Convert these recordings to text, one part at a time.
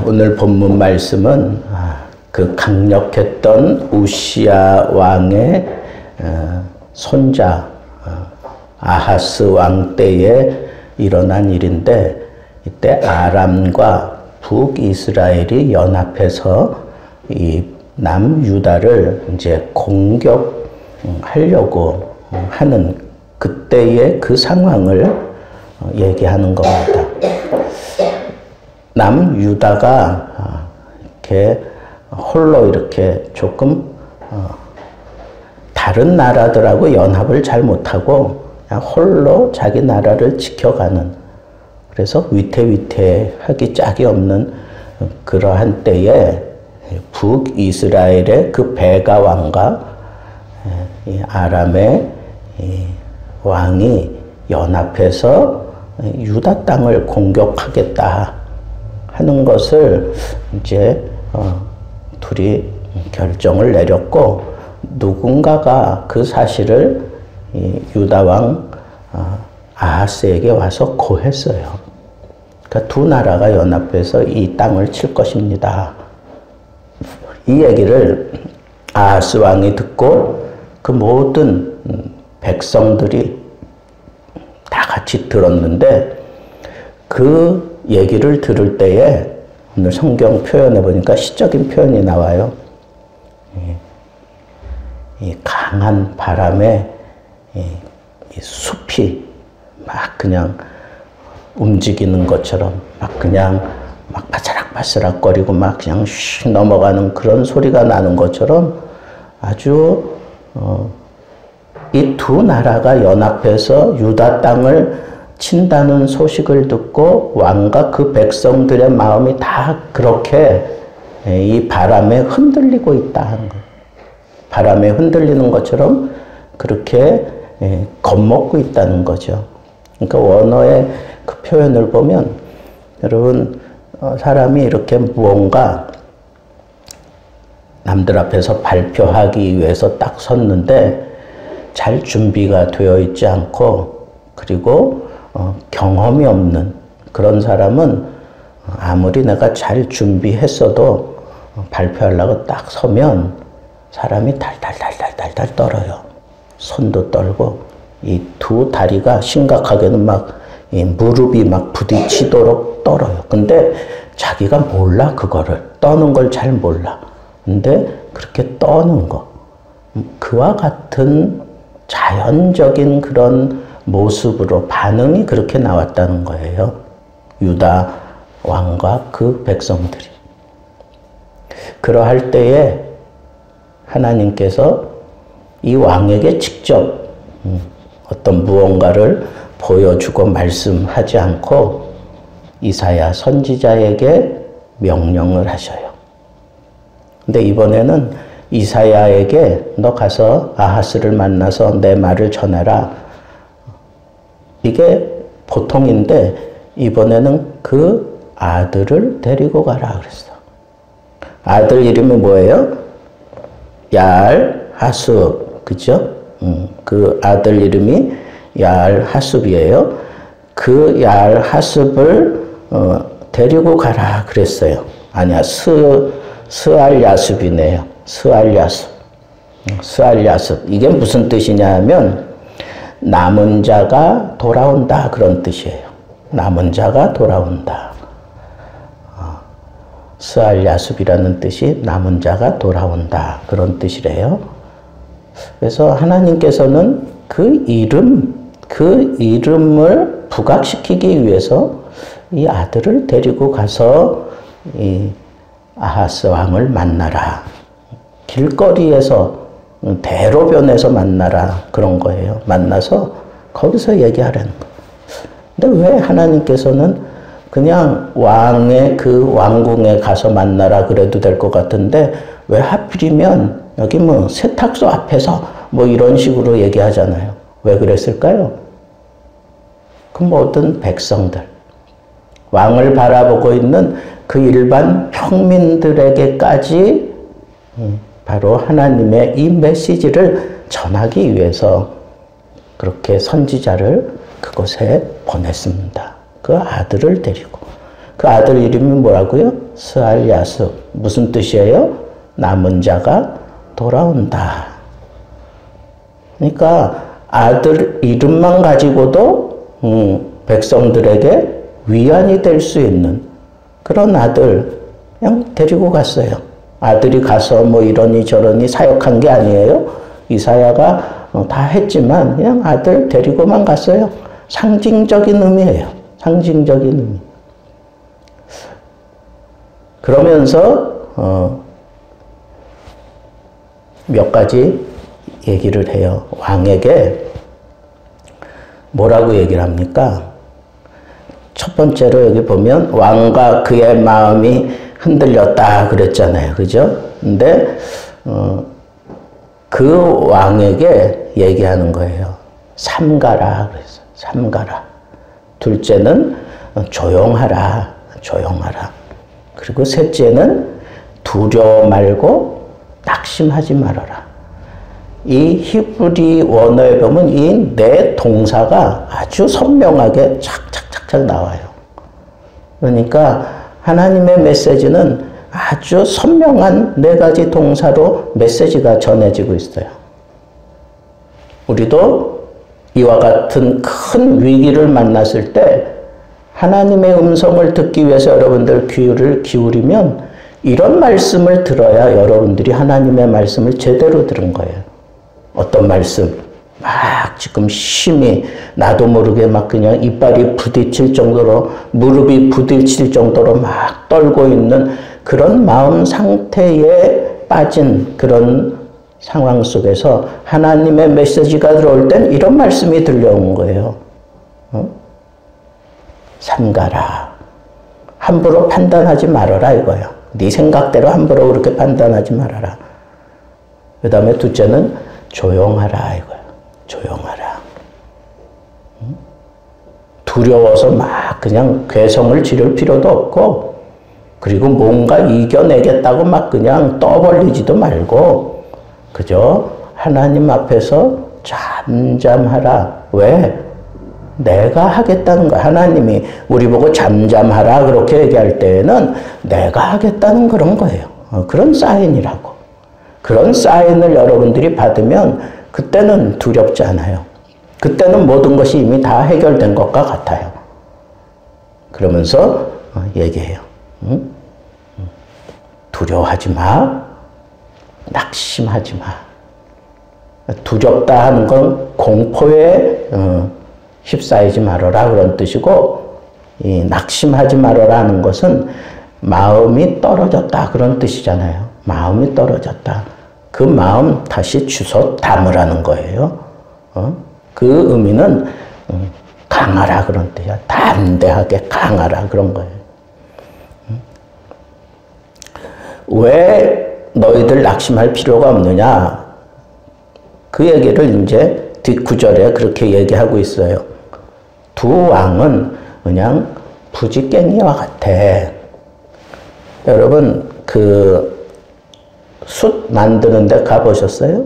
오늘 본문 말씀은 그 강력했던 우시야 왕의 손자 아하스 왕 때에 일어난 일인데, 이때 아람과 북이스라엘이 연합해서 이 남유다를 이제 공격하려고 하는 그때의 그 상황을 얘기하는 겁니다. 남유다가 이렇게 홀로 이렇게 조금 다른 나라들하고 연합을 잘 못하고 그냥 홀로 자기 나라를 지켜가는, 그래서 위태위태하기 짝이 없는 그러한 때에 북이스라엘의 그 베가 왕과 이 아람의 이 왕이 연합해서 유다 땅을 공격하겠다 하는 것을 이제 둘이 결정을 내렸고, 누군가가 그 사실을 이 유다 왕 아하스에게 와서 고했어요. 그러니까 두 나라가 연합해서 이 땅을 칠 것입니다. 이 얘기를 아하스 왕이 듣고 그 모든 백성들이 다 같이 들었는데, 그 얘기를 들을 때에 오늘 성경 표현해 보니까 시적인 표현이 나와요. 이 강한 바람에 이 숲이 막 그냥 움직이는 것처럼 막 그냥 막 바스락바스락거리고 막 그냥 슉 넘어가는 그런 소리가 나는 것처럼 아주 이 두 나라가 연합해서 유다 땅을 친다는 소식을 듣고 왕과 그 백성들의 마음이 다 그렇게 이 바람에 흔들리고 있다 하는 거예요. 바람에 흔들리는 것처럼 그렇게 겁먹고 있다는 거죠. 그러니까 원어의 그 표현을 보면, 여러분, 사람이 이렇게 무언가 남들 앞에서 발표하기 위해서 딱 섰는데 잘 준비가 되어 있지 않고, 그리고 경험이 없는 그런 사람은 아무리 내가 잘 준비했어도 발표하려고 딱 서면 사람이 달달달달달달 떨어요. 손도 떨고 이 두 다리가 심각하게는 막 이 무릎이 막 부딪히도록 떨어요. 근데 자기가 몰라, 그거를 떠는 걸 잘 몰라. 근데 그렇게 떠는 거, 그와 같은 자연적인 그런 모습으로 반응이 그렇게 나왔다는 거예요. 유다 왕과 그 백성들이. 그러할 때에 하나님께서 이 왕에게 직접 어떤 무언가를 보여주고 말씀하지 않고 이사야 선지자에게 명령을 하셔요. 근데 이번에는 이사야에게 너 가서 아하스를 만나서 내 말을 전해라. 이게 보통인데 이번에는 그 아들을 데리고 가라 그랬어. 아들 이름이 뭐예요? 야알하숲, 그죠? 그 아들 이름이 야알하숲이에요. 그 야알하숲을 데리고 가라 그랬어요. 아니야, 스알야숲이네요. 스알야숲. 스알야숲. 이게 무슨 뜻이냐 하면 남은 자가 돌아온다, 그런 뜻이에요. 남은 자가 돌아온다. 스알야숲이라는 뜻이 남은 자가 돌아온다, 그런 뜻이래요. 그래서 하나님께서는 그 이름을 부각시키기 위해서 이 아들을 데리고 가서 이 아하스 왕을 만나라. 길거리에서, 대로변에서 만나라, 그런 거예요. 만나서 거기서 얘기하라는 거예요. 근데 왜 하나님께서는 그냥 왕의 그 왕궁에 가서 만나라 그래도 될 것 같은데, 왜 하필이면 여기 뭐 세탁소 앞에서 뭐 이런 식으로 얘기하잖아요. 왜 그랬을까요? 그 모든 백성들, 왕을 바라보고 있는 그 일반 평민들에게까지 바로 하나님의 이 메시지를 전하기 위해서 그렇게 선지자를 그곳에 보냈습니다. 그 아들을 데리고. 그 아들 이름이 뭐라고요? 스알야스. 무슨 뜻이에요? 남은 자가 돌아온다. 그러니까 아들 이름만 가지고도 백성들에게 위안이 될 수 있는 그런 아들 그냥 데리고 갔어요. 아들이 가서 뭐 이러니 저러니 사역한 게 아니에요. 이사야가 다 했지만 그냥 아들 데리고만 갔어요. 상징적인 의미예요. 상징적인 의미. 그러면서 몇 가지 얘기를 해요. 왕에게 뭐라고 얘기를 합니까? 첫 번째로 여기 보면 왕과 그의 마음이 흔들렸다 그랬잖아요. 그죠? 근데 그 왕에게 얘기하는 거예요. 삼가라 그랬어요. 삼가라. 둘째는 조용하라. 조용하라. 그리고 셋째는 두려워 말고 낙심하지 말아라. 이 히브리 원어에 보면 이 네 동사가 아주 선명하게 착착착착 나와요. 그러니까 하나님의 메시지는 아주 선명한 네 가지 동사로 메시지가 전해지고 있어요. 우리도 이와 같은 큰 위기를 만났을 때 하나님의 음성을 듣기 위해서 여러분들 귀를 기울이면 이런 말씀을 들어야 여러분들이 하나님의 말씀을 제대로 들은 거예요. 어떤 말씀? 막 지금 심히 나도 모르게 막 그냥 이빨이 부딪힐 정도로 무릎이 부딪힐 정도로 막 떨고 있는 그런 마음 상태에 빠진 그런 상황 속에서 하나님의 메시지가 들어올 땐 이런 말씀이 들려온 거예요. 삼가라. 함부로 판단하지 말아라 이거예요. 네 생각대로 함부로 그렇게 판단하지 말아라. 그 다음에 둘째는 조용하라 이거예요. 조용하라. 두려워서 막 그냥 괴성을 지를 필요도 없고 그리고 뭔가 이겨내겠다고 막 그냥 떠벌리지도 말고 그저 하나님 앞에서 잠잠하라. 왜? 내가 하겠다는 거야. 하나님이 우리 보고 잠잠하라 그렇게 얘기할 때에는 내가 하겠다는 그런 거예요. 그런 사인이라고. 그런 사인을 여러분들이 받으면 그때는 두렵지 않아요. 그때는 모든 것이 이미 다 해결된 것과 같아요. 그러면서 얘기해요. 두려워하지 마. 낙심하지 마. 두렵다 하는 건 공포에 휩싸이지 말아라 그런 뜻이고 이 낙심하지 말아라 하는 것은 마음이 떨어졌다 그런 뜻이잖아요. 마음이 떨어졌다. 그 마음 다시 주워 담으라는 거예요. 그 의미는 강하라 그런 뜻이야. 담대하게 강하라 그런 거예요. 왜 너희들 낙심할 필요가 없느냐? 그 얘기를 이제 뒷구절에 그렇게 얘기하고 있어요. 두 왕은 그냥 부지깽이와 같아. 여러분 숯 만드는 데 가보셨어요?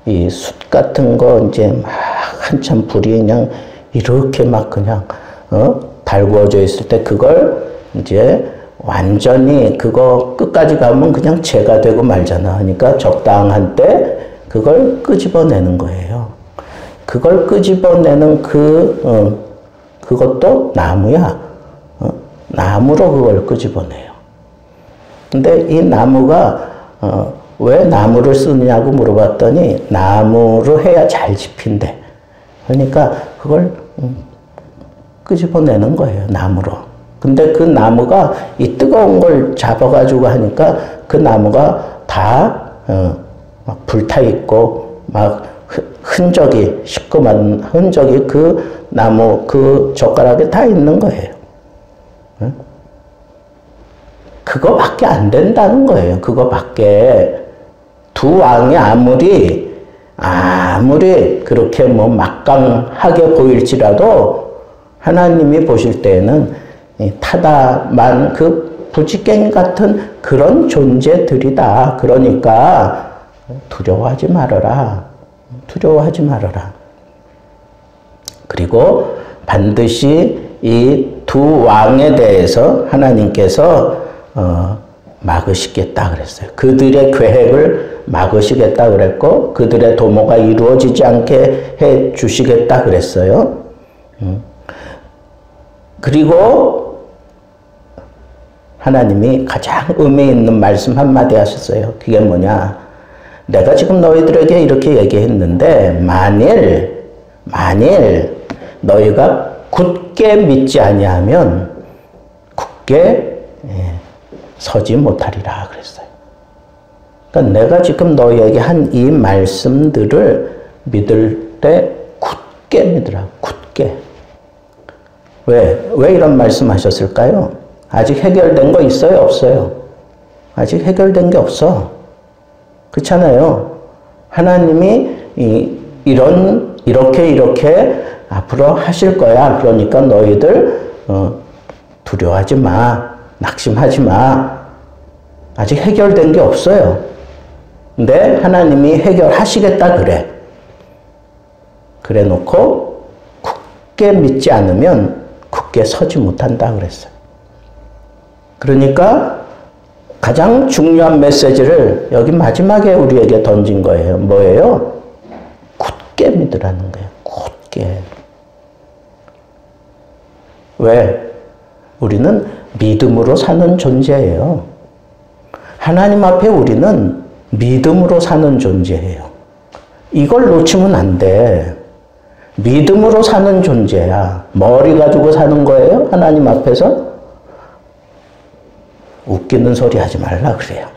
이 숯 같은 거 이제 막 한참 불이 그냥 이렇게 막 그냥 달구어져 있을 때 그걸 이제 완전히 그거 끝까지 가면 그냥 재가 되고 말잖아. 그러니까 적당한 때 그걸 끄집어내는 거예요. 그걸 끄집어내는 그것도 나무야. 나무로 그걸 끄집어내요. 근데 이 나무가 왜 나무를 쓰느냐고 물어봤더니 나무로 해야 잘 집힌대. 그러니까 그걸 끄집어내는 거예요. 나무로. 근데 그 나무가 이 뜨거운 걸 잡아가지고 하니까 그 나무가 다 막 불타 있고 막 흔적이 시꺼먼 흔적이 그 나무 그 젓가락에 다 있는 거예요. 그거밖에 안 된다는 거예요. 그거밖에. 두 왕이 아무리 그렇게 뭐 막강하게 보일지라도 하나님이 보실 때에는 타다만 그 부지깽이 같은 그런 존재들이다. 그러니까 두려워하지 말아라. 두려워하지 말아라. 그리고 반드시 이 두 왕에 대해서 하나님께서 막으시겠다 그랬어요. 그들의 계획을 막으시겠다 그랬고 그들의 도모가 이루어지지 않게 해 주시겠다 그랬어요. 그리고 하나님이 가장 의미 있는 말씀 한마디 하셨어요. 그게 뭐냐? 내가 지금 너희들에게 이렇게 얘기했는데 만일 너희가 굳게 믿지 아니하면 굳게 서지 못하리라 그랬어요. 그러니까 내가 지금 너희에게 한 이 말씀들을 믿을 때 굳게 믿으라. 굳게. 왜 이런 말씀 하셨을까요? 아직 해결된 거 있어요? 없어요? 아직 해결된 게 없어. 그렇잖아요. 하나님이 이렇게 앞으로 하실 거야. 그러니까 너희들 두려워하지 마. 낙심하지 마. 아직 해결된 게 없어요. 근데 하나님이 해결하시겠다 그래. 그래 놓고 굳게 믿지 않으면 굳게 서지 못한다 그랬어요. 그러니까 가장 중요한 메시지를 여기 마지막에 우리에게 던진 거예요. 뭐예요? 굳게 믿으라는 거예요. 굳게. 왜? 우리는 믿음으로 사는 존재예요. 하나님 앞에 우리는 믿음으로 사는 존재예요. 이걸 놓치면 안 돼. 믿음으로 사는 존재야. 머리 가지고 사는 거예요? 하나님 앞에서? 웃기는 소리 하지 말라 그래요.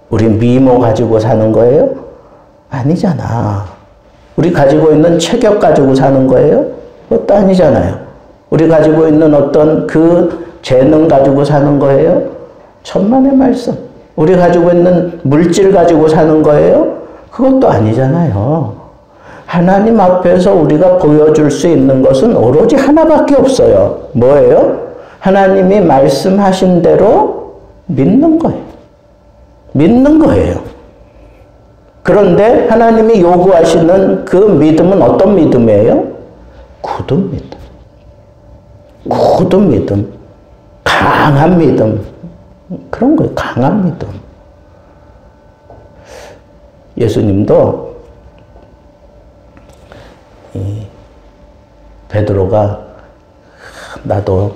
우리 미모 가지고 사는 거예요? 아니잖아. 우리 가지고 있는 체격 가지고 사는 거예요? 그것도 아니잖아요. 우리 가지고 있는 어떤 그 재능 가지고 사는 거예요? 천만의 말씀. 우리 가지고 있는 물질 가지고 사는 거예요? 그것도 아니잖아요. 하나님 앞에서 우리가 보여줄 수 있는 것은 오로지 하나밖에 없어요. 뭐예요? 하나님이 말씀하신 대로 믿는 거예요. 믿는 거예요. 그런데 하나님이 요구하시는 그 믿음은 어떤 믿음이에요? 굳은 믿음. 굳은 믿음. 강한 믿음. 그런 거예요. 강한 믿음. 예수님도 베드로가 나도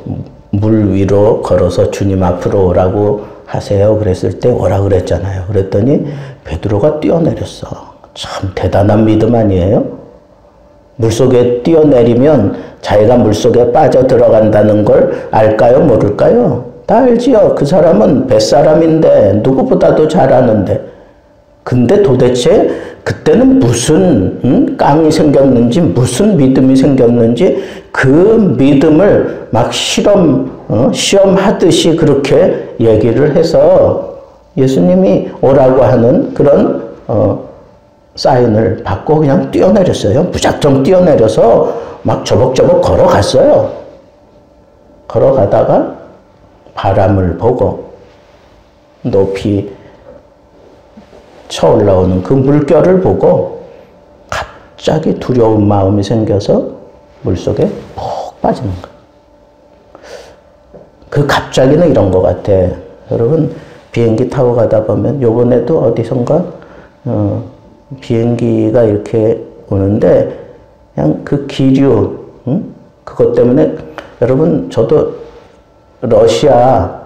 물 위로 걸어서 주님 앞으로 오라고 하세요. 그랬을 때 오라 그랬잖아요. 그랬더니 베드로가 뛰어내렸어. 참 대단한 믿음 아니에요? 물속에 뛰어내리면 자기가 물속에 빠져 들어간다는 걸 알까요? 모를까요? 다 알지요. 그 사람은 뱃사람인데 누구보다도 잘 아는데. 근데 도대체 그때는 무슨 깡이 생겼는지 무슨 믿음이 생겼는지 그 믿음을 막 시험하듯이 그렇게 얘기를 해서 예수님이 오라고 하는 그런 사인을 받고 그냥 뛰어내렸어요. 무작정 뛰어내려서 막 저벅저벅 걸어갔어요. 걸어가다가 바람을 보고 높이 쳐올라오는 그 물결을 보고 갑자기 두려운 마음이 생겨서 물속에 푹 빠지는 거예요. 그 갑자기는 이런 것 같아. 여러분 비행기 타고 가다 보면 요번에도 어디선가 비행기가 이렇게 오는데 그냥 그 기류 그것 때문에 여러분 저도 러시아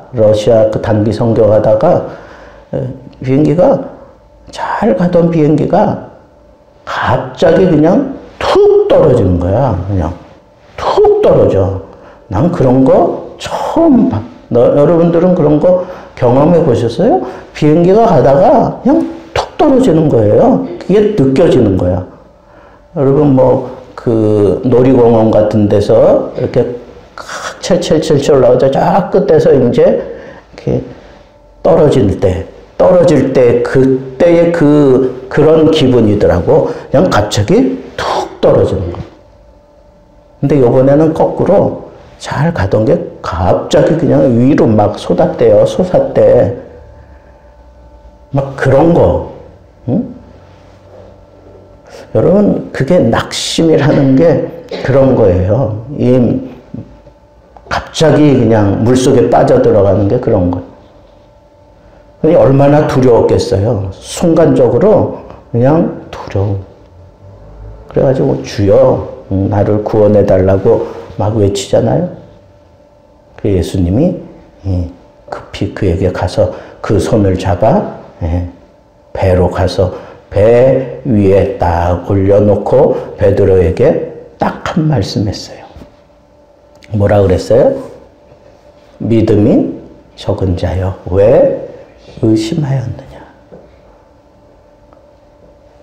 그 단기 선교하다가 비행기가 잘 가던 비행기가 갑자기 그냥 툭 떨어지는 거야. 그냥 툭 떨어져. 난 그런 거 처음 봐. 여러분들은 그런 거 경험해 보셨어요? 비행기가 가다가 그냥 툭 떨어지는 거예요. 그게 느껴지는 거야. 여러분 그 놀이공원 같은 데서 이렇게 첼첼첼첼 올라가서 저 끝에서 이제 이렇게 떨어질 때 그때의 그런 기분이더라고. 그냥 갑자기 툭 떨어지는 거. 근데 요번에는 거꾸로 잘 가던 게 갑자기 그냥 위로 막 솟았대요. 막 그런 거. 응? 여러분 그게 낙심이라는 게 그런 거예요. 이 갑자기 그냥 물속에 빠져들어가는 게 그런 거예요. 얼마나 두려웠겠어요. 순간적으로 그냥 두려움. 그래가지고 주여 나를 구원해달라고 막 외치잖아요. 그 예수님이 급히 그에게 가서 그 손을 잡아 배로 가서 배 위에 딱 올려놓고 베드로에게 딱 한 말씀 했어요. 뭐라 그랬어요? 믿음이 적은 자여 왜 의심하였느냐.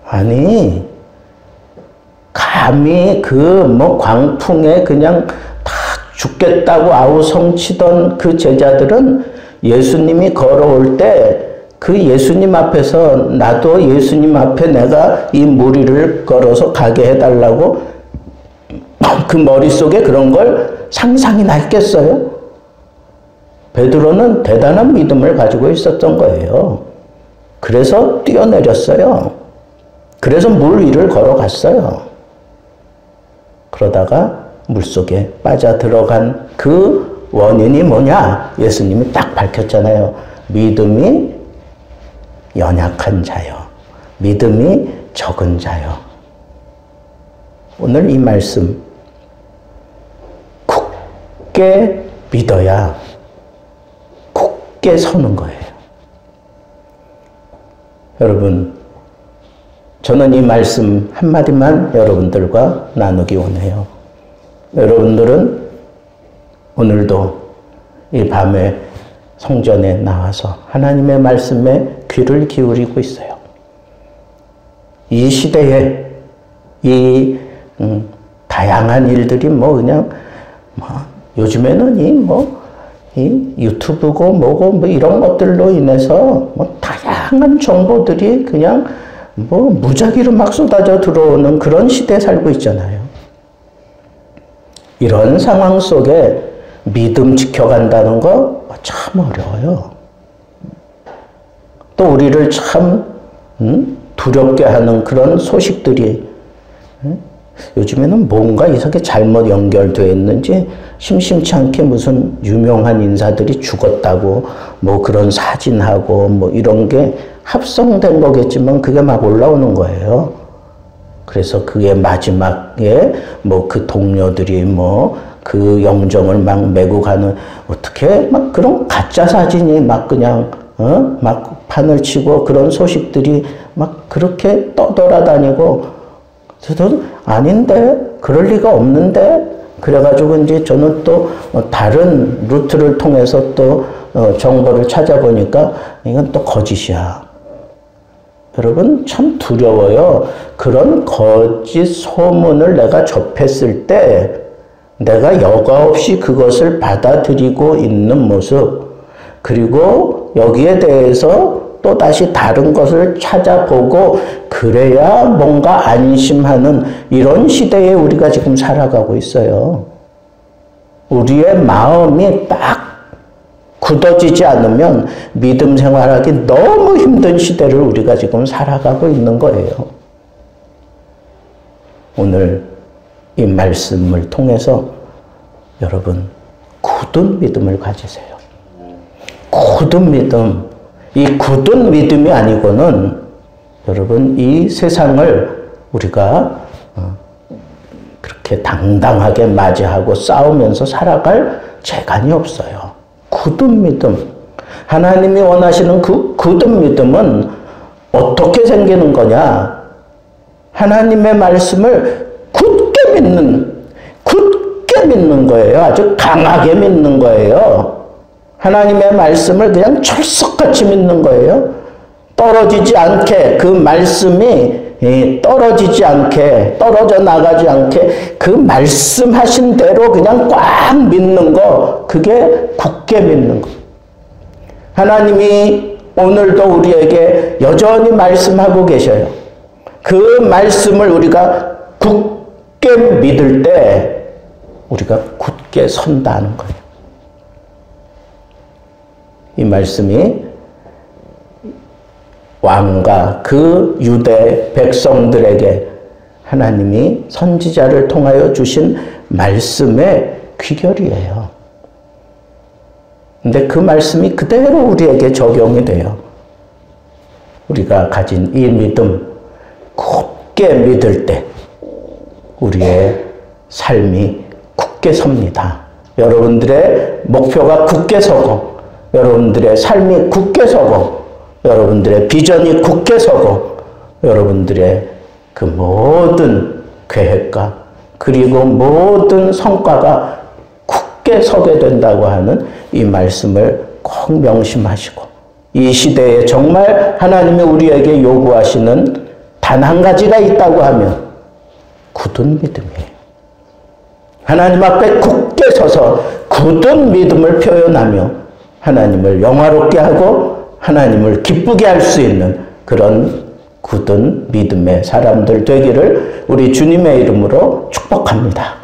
아니 감히 그 광풍에 그냥 다 죽겠다고 아우성치던 그 제자들은 예수님이 걸어올 때 그 예수님 앞에서 나도 예수님 앞에 내가 이 무리를 걸어서 가게 해달라고 그 머릿속에 그런 걸 상상이 났겠어요? 베드로는 대단한 믿음을 가지고 있었던 거예요. 그래서 뛰어내렸어요. 그래서 물 위를 걸어갔어요. 그러다가 물속에 빠져들어간 그 원인이 뭐냐? 예수님이 딱 밝혔잖아요. 믿음이 연약한 자요. 믿음이 적은 자요. 오늘 이 말씀 굳게 믿어야 굳게 서는 거예요. 여러분, 저는 이 말씀 한마디만 여러분들과 나누기 원해요. 여러분들은 오늘도 이 밤에 성전에 나와서 하나님의 말씀에 귀를 기울이고 있어요. 이 시대에 이 다양한 일들이 요즘에는 이 유튜브고 뭐고 이런 것들로 인해서 다양한 정보들이 그냥 무작위로 막 쏟아져 들어오는 그런 시대에 살고 있잖아요. 이런 상황 속에 믿음 지켜간다는 거 참 어려워요. 또 우리를 참 두렵게 하는 그런 소식들이 요즘에는 뭔가 이상하게 잘못 연결되어 있는지 심심치 않게 무슨 유명한 인사들이 죽었다고 그런 사진하고 이런 게 합성된 거겠지만 그게 막 올라오는 거예요. 그래서 그게 마지막에 그 동료들이 그 영정을 막 메고 가는 어떻게 막 그런 가짜 사진이 막 그냥 막 판을 치고 그런 소식들이 막 그렇게 떠돌아다니고 저도 아닌데 그럴 리가 없는데 그래가지고 이제 저는 또 다른 루트를 통해서 또 정보를 찾아보니까 이건 또 거짓이야. 여러분 참 두려워요. 그런 거짓 소문을 내가 접했을 때 내가 여과 없이 그것을 받아들이고 있는 모습, 그리고 여기에 대해서 또 다시 다른 것을 찾아보고 그래야 뭔가 안심하는 이런 시대에 우리가 지금 살아가고 있어요. 우리의 마음이 딱 굳어지지 않으면 믿음 생활하기 너무 힘든 시대를 우리가 지금 살아가고 있는 거예요. 오늘 이 말씀을 통해서 여러분 굳은 믿음을 가지세요. 굳은 믿음. 이 굳은 믿음이 아니고는 여러분 이 세상을 우리가 그렇게 당당하게 맞이하고 싸우면서 살아갈 재간이 없어요. 굳은 믿음. 하나님이 원하시는 그 굳은 믿음은 어떻게 생기는 거냐? 하나님의 말씀을 굳게 믿는 거예요. 아주 강하게 믿는 거예요. 하나님의 말씀을 그냥 철석같이 믿는 거예요. 떨어지지 않게 그 말씀이 떨어지지 않게 떨어져 나가지 않게 그 말씀하신 대로 그냥 꽉 믿는 거, 그게 굳게 믿는 거. 하나님이 오늘도 우리에게 여전히 말씀하고 계셔요. 그 말씀을 우리가 굳게 믿을 때 우리가 굳게 선다는 거예요. 이 말씀이 왕과 그 유대 백성들에게 하나님이 선지자를 통하여 주신 말씀의 귀결이에요. 근데 그 말씀이 그대로 우리에게 적용이 돼요. 우리가 가진 이 믿음, 굳게 믿을 때 우리의 삶이 굳게 섭니다. 여러분들의 목표가 굳게 서고, 여러분들의 삶이 굳게 서고, 여러분들의 비전이 굳게 서고, 여러분들의 그 모든 계획과 그리고 모든 성과가 굳게 서게 된다고 하는 이 말씀을 꼭 명심하시고, 이 시대에 정말 하나님이 우리에게 요구하시는 단 한 가지가 있다고 하면 굳은 믿음이에요. 하나님 앞에 굳게 서서 굳은 믿음을 표현하며 하나님을 영화롭게 하고 하나님을 기쁘게 할 수 있는 그런 굳은 믿음의 사람들 되기를 우리 주님의 이름으로 축복합니다.